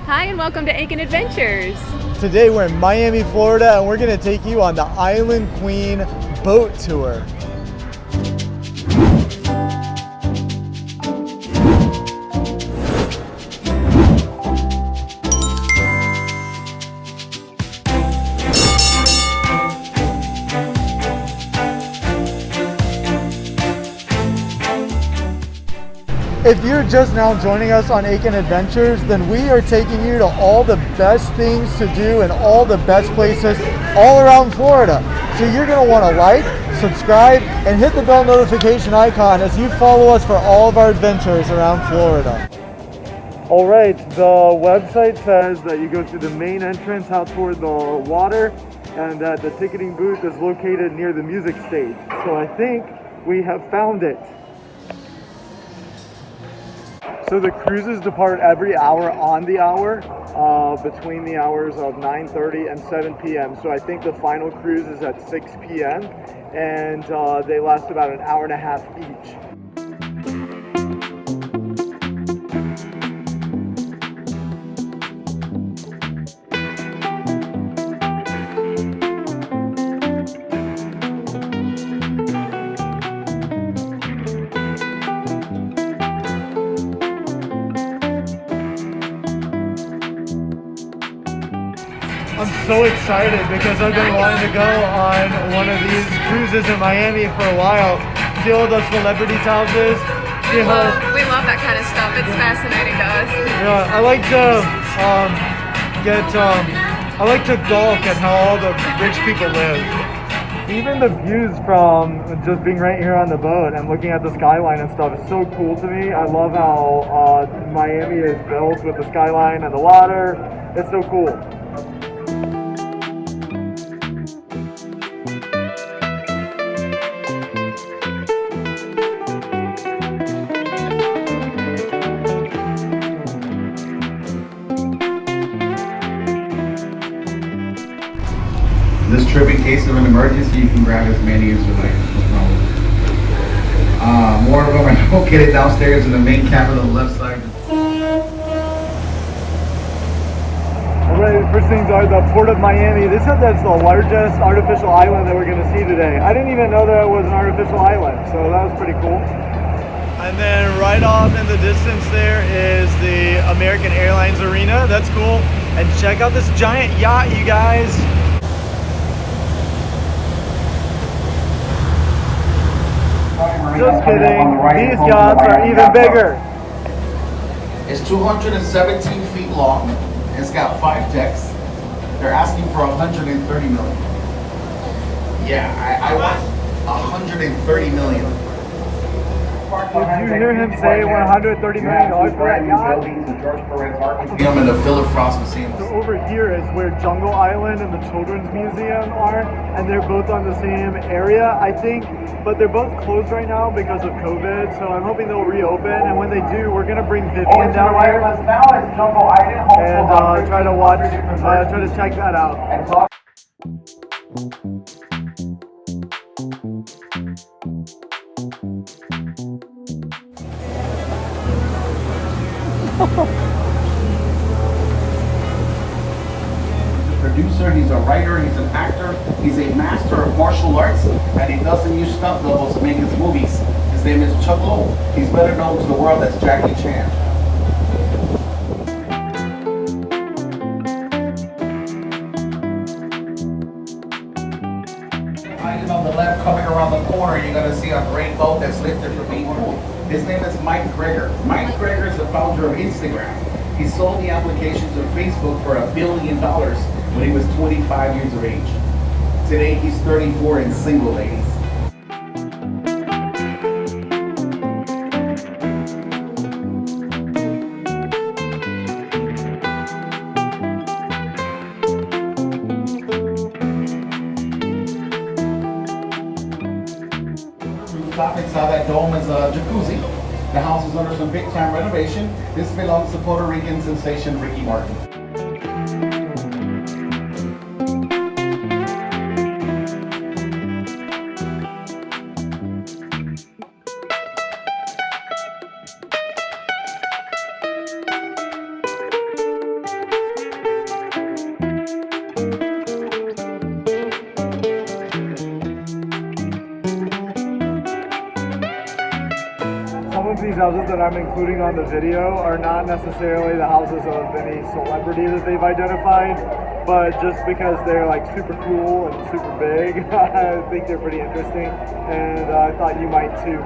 Hi and welcome to Aiken Adventures. Today we're in Miami, Florida, and we're going to take you on the Island Queen boat tour. If you're just now joining us on Aiken Adventures, then we are taking you to all the best things to do and all the best places all around Florida. So you're going to want to like, subscribe, and hit the bell notification icon as you follow us for all of our adventures around Florida. All right, the website says that you go through the main entrance out toward the water and that the ticketing booth is located near the music stage. So I think we have found it. So the cruises depart every hour on the hour between the hours of 9:30 and 7 p.m. So I think the final cruise is at 6 p.m. and they last about an hour and a half each. I'm so excited because I've been wanting to go on one of these cruises in Miami for a while. See all those celebrities' houses. We love that kind of stuff. It's fascinating to us. Yeah, I like to gawk at how all the rich people live. Even the views from just being right here on the boat and looking at the skyline and stuff is so cool to me. I love how Miami is built with the skyline and the water. It's so cool. This trip, in case of an emergency, you can grab as many as you like. No problem. More of them are located downstairs in the main cabin on the left side. Alright, first things are the Port of Miami. They said that's the largest artificial island that we're going to see today. I didn't even know that it was an artificial island, so that was pretty cool. And then right off in the distance there is the American Airlines Arena. That's cool. And check out this giant yacht, you guys. Just kidding, these yachts are even bigger. It's 217 feet long. It's got 5 decks. They're asking for 130 million. Yeah, I want 130 million. Did you hear him say $130 million for that yacht? I'm in the Philip Frost Museum. So over here is where Jungle Island and the Children's Museum are, and they're both on the same area, I think, but they're both closed right now because of COVID, so I'm hoping they'll reopen, and when they do, we're going to bring Vivian down here and try to check that out. Producer, he's a writer, he's an actor, he's a master of martial arts, and he doesn't use stunt doubles to make his movies. His name is Chuck Lowe. He's better known to the world as Jackie Chan. Right on the left, coming around the corner, you're going to see a great boat that's lifted from being cool. His name is Mike Greger. Mike Greger is the founder of Instagram. He sold the application to Facebook for $1 billion when he was 25 years of age. Today he's 34 and single, ladies. Rooftop inside that dome is a jacuzzi. The house is under some big time renovation. This belongs to Puerto Rican sensation Ricky Martin. these houses that I'm including on the video are not necessarily the houses of any celebrity that they've identified, but just because they're like super cool and super big, I think they're pretty interesting, and I thought you might too.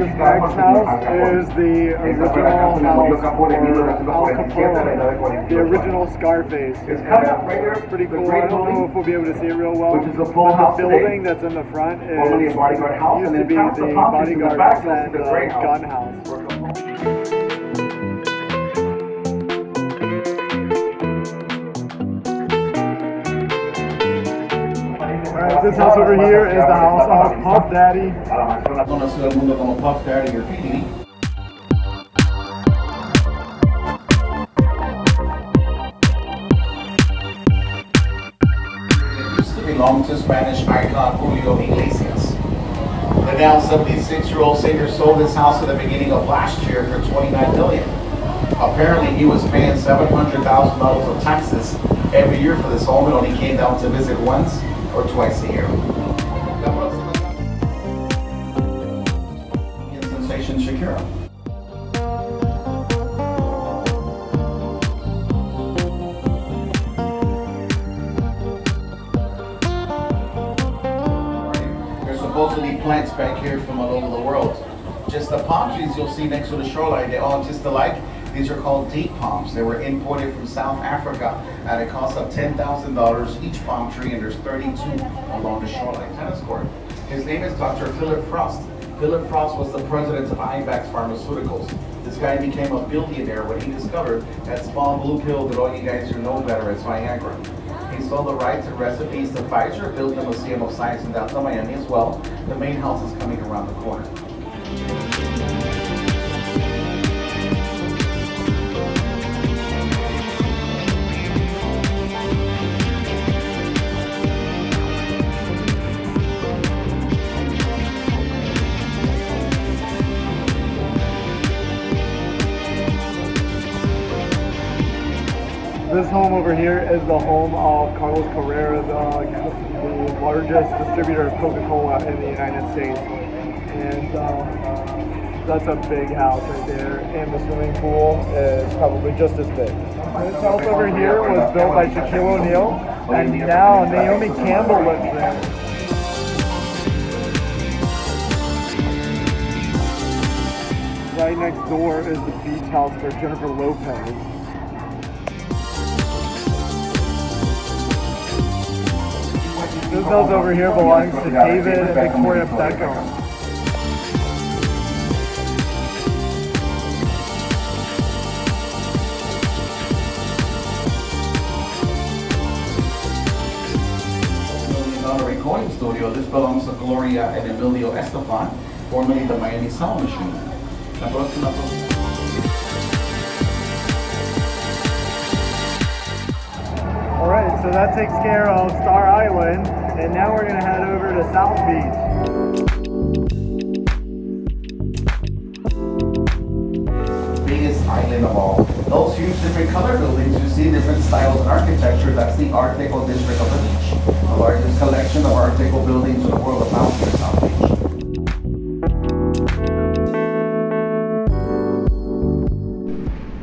This next house is the original house for Al Capone, the original Scarface. It's pretty cool. I don't know if we'll be able to see it real well, but the building that's in the front used to be the bodyguard and gun house. Alright, this house over here is the house of Puff Daddy. Conocido al mundo como Puff Daddy Graffiti. It used to belong to Spanish icon Julio Iglesias. The now 76-year-old singer sold his house at the beginning of last year for $29 million. Apparently, he was paying $700,000 of taxes every year for this home and only came down to visit once or twice a year. Sensation Shakira. There's supposedly plants back here from all over the world. Just the palm trees you'll see next to the shoreline, they all just alike. These are called date palms. They were imported from South Africa at a cost of $10,000 each palm tree, and there's 32 along the shoreline tennis court. His name is Dr. Philip Frost. Philip Frost was the president of Ibex Pharmaceuticals. This guy became a billionaire when he discovered that small blue pill that all you guys who know better as Viagra. He sold the rights and recipes to Pfizer, built the Museum of Science in downtown Miami as well. The main house is coming around the corner. This home over here is the home of Carlos Carrera, the largest distributor of Coca-Cola in the United States. And that's a big house right there. And the swimming pool is probably just as big. This house over here was built by Shaquille O'Neal, and now Naomi Campbell lives there. Right next door is the beach house for Jennifer Lopez. This house over here belongs to David and Victoria Beckham. $1 million recording studio. This belongs to Gloria and Emilio Estefan, formerly the Miami Sound Machine. La próxima. Alright, so that takes care of Star Island, and now we're going to head over to South Beach. Biggest island of all. Those huge different color buildings, you see different styles and architecture. That's the Art Deco district of the beach. The largest collection of Art Deco buildings in the world abounds in South Beach.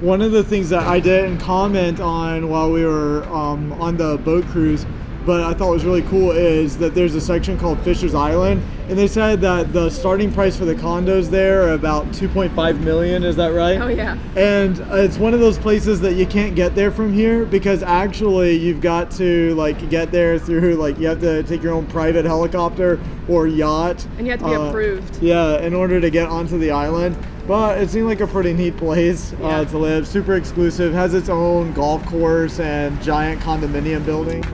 One of the things that I didn't comment on while we were on the boat cruise, but I thought was really cool, is that there's a section called Fisher's Island, and they said that the starting price for the condos there are about $2.5 million. Is that right? Oh yeah. And it's one of those places that you can't get there from here, because actually you've got to like get there through, like, you have to take your own private helicopter or yacht. And you have to be approved. Yeah, in order to get onto the island. But it seemed like a pretty neat place to live. Super exclusive, has its own golf course and giant condominium building.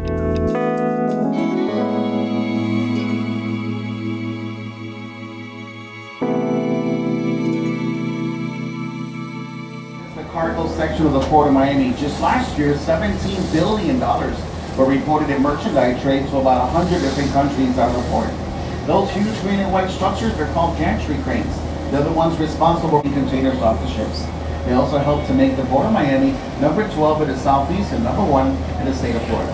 It's the cargo section of the Port of Miami. Just last year, $17 billion were reported in merchandise trade to about 100 different countries out of the port. Those huge green and white structures, they're called gantry cranes. They're the ones responsible for containers off the ships. They also help to make the Port of Miami number 12 in the Southeast and number 1 in the state of Florida.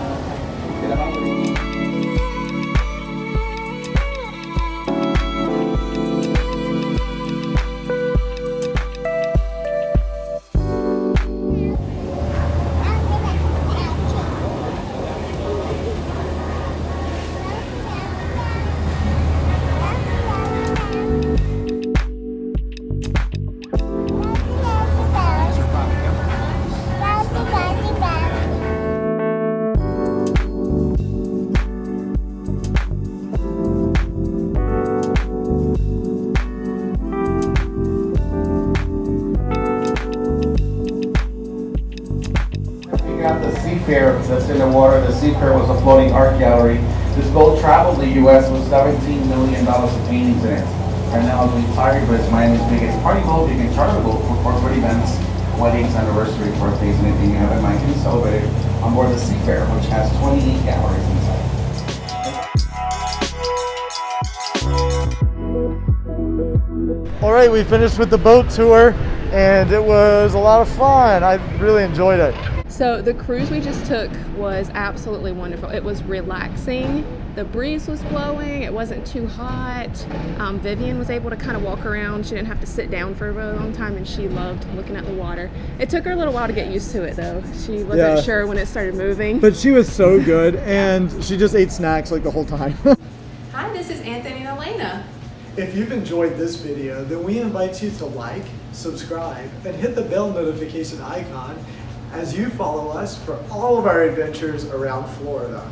got the Seafair that's in the water. The Seafair was a floating art gallery. This boat traveled the U.S. with $17 million of paintings in it. Right now it's retired, but it's Miami's biggest party boat. You can charter the boat for corporate events, weddings, anniversaries, birthdays, anything you have in mind can celebrate it on board the Seafair, which has 28 galleries inside. All right, we finished with the boat tour and it was a lot of fun. I really enjoyed it. So the cruise we just took was absolutely wonderful. It was relaxing. The breeze was blowing. It wasn't too hot. Vivian was able to kind of walk around. She didn't have to sit down for a really long time, and she loved looking at the water. It took her a little while to get used to it, though. She wasn't sure when it started moving. But she was so good, and she just ate snacks like the whole time. Hi, this is Anthony and Elena. If you've enjoyed this video, then we invite you to like, subscribe, and hit the bell notification icon as you follow us for all of our adventures around Florida.